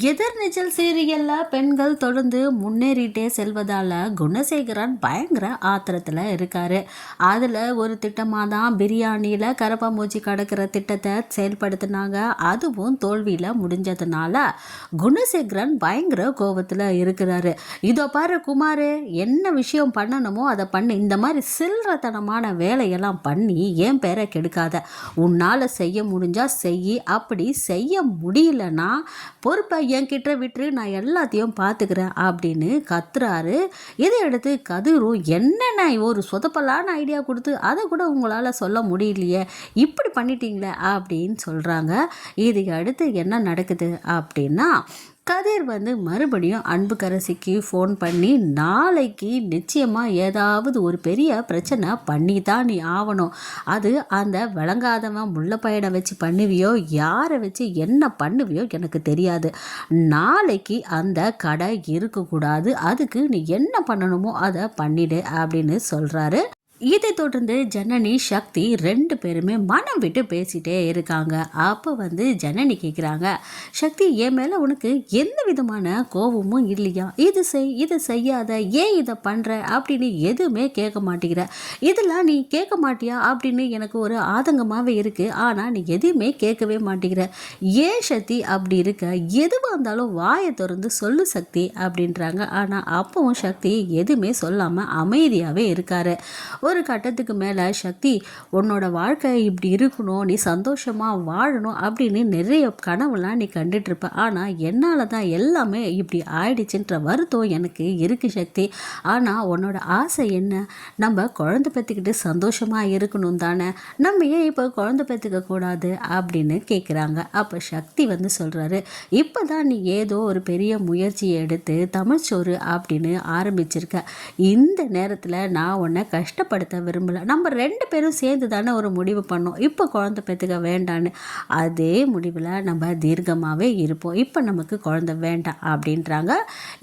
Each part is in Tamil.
எதிர்நீச்சல் சீரியல்ல பெண்கள் தொடர்ந்து முன்னேறிட்டே செல்வதால குணசேகரன் பயங்கர ஆத்திரத்தில் இருக்காரு. அதில் ஒரு திட்டமாக தான் பிரியாணியில் கரப்பாம்பூச்சி கடக்கிற திட்டத்தை செயல்படுத்தினாங்க. அதுவும் தோல்வியில் முடிஞ்சதுனால குணசேகரன் பயங்கர கோபத்தில் இருக்கிறாரு. இதோ பாரு குமார், என்ன விஷயம் பண்ணணுமோ அதை பண்ணி, இந்த மாதிரி சில்லறத்தனமான வேலையெல்லாம் பண்ணி என் பேரை கெடுக்காத. உன்னால் செய்ய முடிஞ்சா செய், அப்படி செய்ய முடியலன்னா பொறுப்பை என்கிட்ட விட்டு நான் எல்லாத்தையும் பார்த்துக்கிறேன் அப்படின்னு கத்துறாரு. இதை எடுத்து கதிரும் என்னென்ன ஒரு சொதப்பலான ஐடியா கொடுத்து அதை கூட உங்களால் சொல்ல முடியலையே, இப்படி பண்ணிட்டீங்களே அப்படின்னு சொல்கிறாங்க. இதுக்கு அடுத்து என்ன நடக்குது அப்படின்னா, கதிர் மறுபடியும் அன்புக்கரசிக்கு ஃபோன் பண்ணி, நாளைக்கு நிச்சயமாக ஏதாவது ஒரு பெரிய பிரச்சனை பண்ணி தான் நீ ஆகணும். அது அந்த விளங்காதவன் முள்ள பையனை வச்சு பண்ணுவியோ, யாரை வச்சு என்ன பண்ணுவியோ எனக்கு தெரியாது. நாளைக்கு அந்த கடை இருக்கக்கூடாது. அதுக்கு நீ என்ன பண்ணணுமோ அதை பண்ணிடு அப்படின்னு சொல்கிறாரு. இதை தொடர்ந்து ஜனனி சக்தி ரெண்டு பேருமே மனம் விட்டு பேசிகிட்டே இருக்காங்க. அப்போ ஜனனி கேட்குறாங்க, சக்தி என் மேலே உனக்கு எந்த விதமான கோபமும் இல்லையா? இது செய், இதை செய்யாத, ஏன் இதை பண்ணுற அப்படின்னு எதுவுமே கேட்க மாட்டேங்கிற. இதெல்லாம் நீ கேட்க மாட்டியா அப்படின்னு எனக்கு ஒரு ஆதங்கமாகவே இருக்குது. ஆனால் நீ எதுவுமே கேட்கவே மாட்டேங்கிற. ஏன் சக்தி அப்படி இருக்க? எதுவாக இருந்தாலும் வாயை திறந்து சொல்லு சக்தி அப்படின்றாங்க. ஆனால் அப்பவும் சக்தி எதுவுமே சொல்லாமல் அமைதியாகவே இருக்காரு. ஒரு கட்டத்துக்கு மேலே சக்தி, உன்னோட வாழ்க்கை இப்படி இருக்கணும், நீ சந்தோஷமாக வாழணும் அப்படின்னு நிறைய கனவுலாம் நீ கண்டுட்ருப்ப. ஆனால் என்னால் தான் எல்லாமே இப்படி ஆயிடுச்சுன்ற வருத்தம் எனக்கு இருக்குது சக்தி. ஆனால் உன்னோட ஆசை என்ன? நம்ம குழந்தை பெற்றுக்கிட்டு சந்தோஷமாக இருக்கணும் தானே, நம்ம ஏன் இப்போ குழந்தை பெற்றுக்க கூடாது அப்படின்னு கேட்குறாங்க. அப்போ சக்தி சொல்கிறாரு, இப்போ தான் நீ ஏதோ ஒரு பெரிய முயற்சியை எடுத்து தமிழ்ச்சோறு அப்படின்னு ஆரம்பிச்சிருக்க. இந்த நேரத்தில் நான் உன்னை கஷ்டப்படுத்த விரும்பலை. நம்ம ரெண்டு பேரும் சேர்ந்து தானே ஒரு முடிவு பண்ணோம், இப்போ குழந்தை பெற்றுக்க வேண்டான்னு. அதே முடிவில் நம்ம தீர்க்கமாகவே இருப்போம். இப்போ நமக்கு குழந்தை வேண்டாம் அப்படின்றாங்க.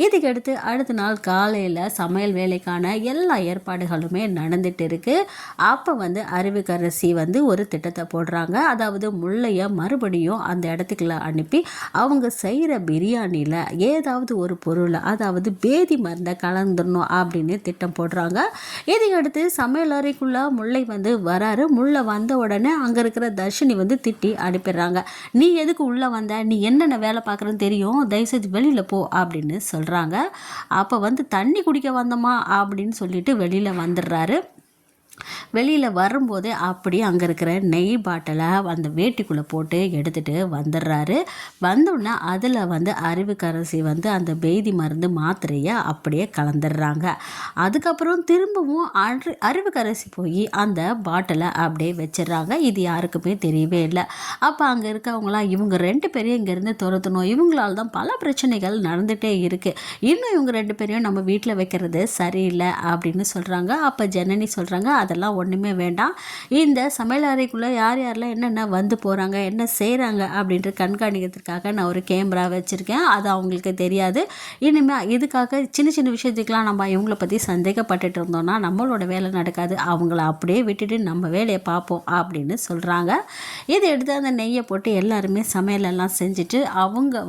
இதுக்கடுத்து அடுத்த நாள் காலையில் சமையல் வேலைக்கான எல்லா ஏற்பாடுகளுமே நடந்துட்டு இருக்கு. அப்போ அறிவுக்கரசி ஒரு திட்டத்தை போடுறாங்க. அதாவது முல்லையை மறுபடியும் அந்த இடத்துக்குள்ள அனுப்பி அவங்க செய்கிற பிரியாணியில் ஏதாவது ஒரு பொருளை, அதாவது பேதி மருந்தை கலந்துடணும் அப்படின்னு திட்டம் போடுறாங்க. இதையடுத்து சமையல் அறைக்குள்ளே முல்லை வராரு. முல்லை வந்த உடனே அங்கே இருக்கிற தர்ஷினி திட்டி அனுப்பிடுறாங்க. நீ எதுக்கு உள்ளே வந்த? நீ என்னென்ன வேலை பார்க்குறன்னு தெரியும், தயவுசெய்து வெளியில் போ அப்படின்னு சொல்கிறாங்க. அப்போ தண்ணி குடிக்க வந்தோமா அப்படின்னு சொல்லிட்டு வெளியில் வந்துடுறாரு. வெளியில் வரும்போதே அப்படியே அங்கே இருக்கிற நெய் பாட்டிலை அந்த வேட்டிக்குள்ளே போட்டு எடுத்துகிட்டு வந்துடுறாரு. வந்தோடனே அதில் அறிவுக்கரசி அந்த பேதி மருந்து மாத்திரையை அப்படியே கலந்துடுறாங்க. அதுக்கப்புறம் திரும்பவும் அறிவுக்கரசி போய் அந்த பாட்டிலை அப்படியே வச்சிடுறாங்க. இது யாருக்குமே தெரியவே இல்லை. அப்போ அங்கே இருக்கவங்களாம் இவங்க ரெண்டு பேரையும் இங்கேருந்து துரத்தணும், இவங்களால் தான் பல பிரச்சனைகள் நடந்துகிட்டே இருக்குது, இன்னும் இவங்க ரெண்டு பேரையும் நம்ம வீட்டில் வைக்கிறது சரியில்லை அப்படின்னு சொல்கிறாங்க. அப்போ ஜனனி சொல்கிறாங்க, அதெல்லாம் ஒன்றுமே வேண்டாம். இந்த சமையல் அறைக்குள்ளே யார் யாரெல்லாம் என்னென்ன போகிறாங்க, என்ன செய்கிறாங்க அப்படின்ட்டு கண்காணிக்கிறதுக்காக நான் ஒரு கேமரா வச்சுருக்கேன். அது அவங்களுக்கு தெரியாது. இனிமேல் இதுக்காக சின்ன சின்ன விஷயத்துக்கெலாம் நம்ம இவங்கள பற்றி சந்தேகப்பட்டுட்டு இருந்தோம்னா நம்மளோட வேலை நடக்காது. அவங்கள அப்படியே விட்டுட்டு நம்ம வேலையை பார்ப்போம் அப்படின்னு சொல்கிறாங்க. இதை எடுத்து அந்த நெய்யை போட்டு எல்லாருமே சமையலெல்லாம் செஞ்சுட்டு அவங்க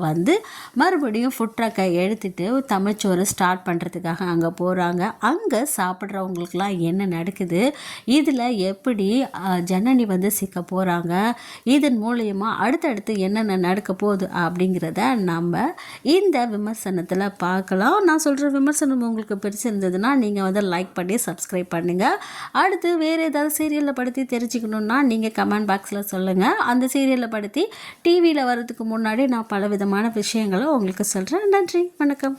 மறுபடியும் ஃபுட் ட்ரக்கை எடுத்துகிட்டு தமிழ்ச்சோறு ஸ்டார்ட் பண்ணுறதுக்காக அங்கே போகிறாங்க. அங்கே சாப்பிட்றவங்களுக்குலாம் என்ன நடக்குது, இதில் எப்படி ஜனனி சிக்க போகிறாங்க, இதன் மூலயமா அடுத்தடுத்து என்னென்ன நடக்க போகுது அப்படிங்கிறத நம்ம இந்த விமர்சனத்தில் பார்க்கலாம். நான் சொல்கிற விமர்சனம் உங்களுக்கு பிடிச்சிருந்ததுன்னா நீங்கள் லைக் பண்ணி சப்ஸ்கிரைப் பண்ணுங்கள். அடுத்து வேறு ஏதாவது சீரியலை படுத்தி தெரிஞ்சுக்கணுன்னா நீங்கள் கமெண்ட் பாக்ஸில் சொல்லுங்கள். அந்த சீரியலை படுத்தி டிவியில் வர்றதுக்கு முன்னாடி நான் பல விதமான விஷயங்களை உங்களுக்கு சொல்கிறேன். நன்றி, வணக்கம்.